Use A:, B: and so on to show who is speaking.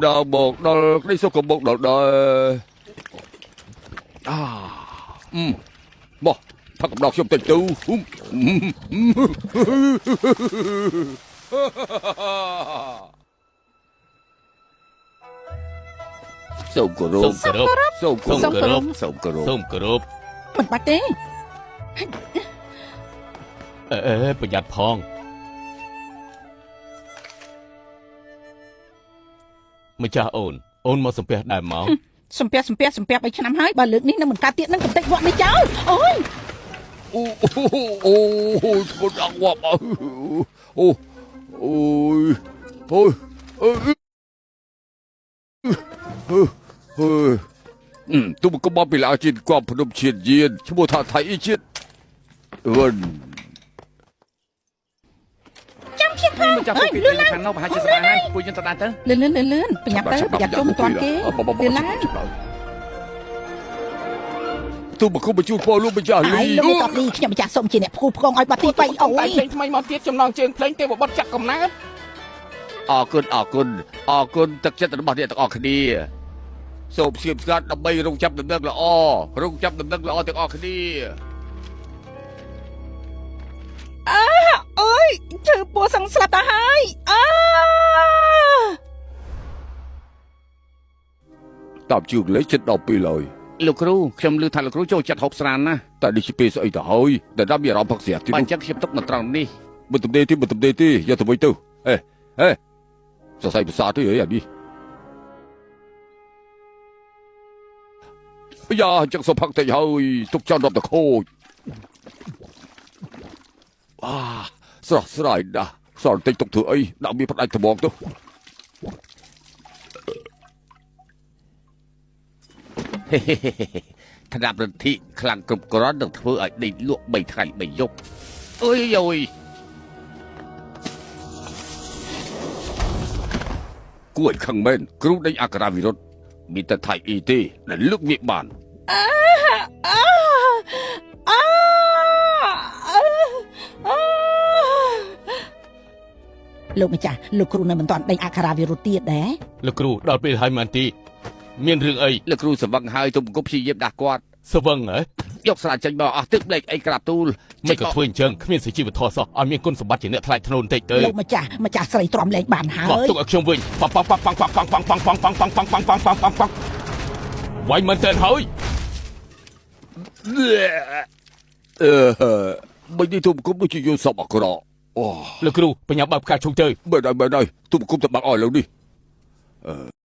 A: Đào bột đào cái số của bột đào đào bỏ thằng đào xem tình tu sông cờ rốt sông cờ rốt sông cờ rốt
B: ส้มกระรบ
C: mình bắt đấy
B: ประหยัดพองไม่จ้าโอนมาสมเปียได้เมา
C: sầm pẹ bảy năm hai bà lượng ní nó mình ca tiện nó cầm tay vọn đi cháu ôi
A: con đang qua mà ôi ôi tôi có bao bị lão trên qua phnom triển nhiên chứ một thằng thấy chết vâng
C: ơi lươn lan lên bây nhặt tới bây nhặt cho một toàn kia lươn lan
A: tôi mà không bị chui qua luôn bây giờ
C: ai lúc cặp đi khi mà chặt xong chị nè phun con ai bắt đi bay ôi
D: ថ្មីមកទៀតចំណងជើងភ្លេងទេបបត់ចាក់កំណើត
A: អរគុណទឹកចិត្តរបស់អ្នកទាំងអស់គ្នាសូមស្ងៀមស្ងាត់ដើម្បីរងចាំដំណឹងល្អទាំងអស់គ្នា
C: ơi chữ bùa sang slap ta hai
A: តាមជឿលេខចិត្តដល់ពេលហើយ
D: លោកគ្រូខ្ញុំឮថាលោកគ្រូចូលចិត្តហូបស្រានណា
A: តែនេះជាពេលស្អីទៅហើយដែលដល់មានអារម្មណ៍ផឹកស្រាទី
D: បើអ
A: នោះ
D: ញ្ចឹងខ្ញុំទុកនៅត្រង់នេះ
A: មិនទំនេរទេយកទៅវិញទៅហេសរសៃភាសាទេអីអានេះយ៉ាអញ្ចឹងសុំផឹកតិចហើយទុកចោលរាប់តែខូចស្រស់ស្រាយណាស់សល់តិចទុកធ្វើអីដាក់មានផ្ដាច់ត្បូងទៅ
D: ថ្នាក់រន្ធិខ្លាំងគ្រប់គ្រាន់នឹងធ្វើឲ្យដេកលក់3ថ្ងៃ3យប់អើយយយ
A: គួរឲ្យខឹងមែនគ្រូដេញអក្ខរាវិរុទ្ធមានតែថៃអ៊ីទេដែលលើកងាកបាន
C: លោកម្ចាស់លោកគ្រូនៅមិនទាន់ដេញអក្ខរាវិរុទ្ធទៀតដែរ
B: លោកគ្រូដល់ពេលហើយមែនទីមានរឿងអី
D: លោកគ្រូសង្វឹងហើយទុំគប់ព្យាយាមដាស់គាត់
B: ស្វឹងហ៎
D: យកស្រាចេញមកអស់ទឹកប្លេកអីក្រាបទូល
B: មិនក៏ធ្វើអញ្ចឹងគ្មានសុជីវធម៌សោះឲ្យមានគុណសម្បត្តិជាអ្នកថ្លៃថ្នូរបន្តិចទៅ
C: លោកម្ចាស់ស្រីទ្រាំលែងបានហើ
B: បោះ
C: យ
B: ទុកឲ្យខ្ញុំវិញប៉ប៉ប៉ប៉ប៉ប៉ប៉ប៉ប៉ប៉ប៉ប៉ប៉ប៉ប៉ប៉ប៉ប៉វាយមិនទៅហើយ
A: មិននេះទុំគុំដូចជាយល់សពអក្រក់អូ
B: លោកគ្រូបញ្ញាបើផ្កាឈូកទៅ
A: មែនហើយទុំគុំទៅបាក់អស់ឥឡូវនេះ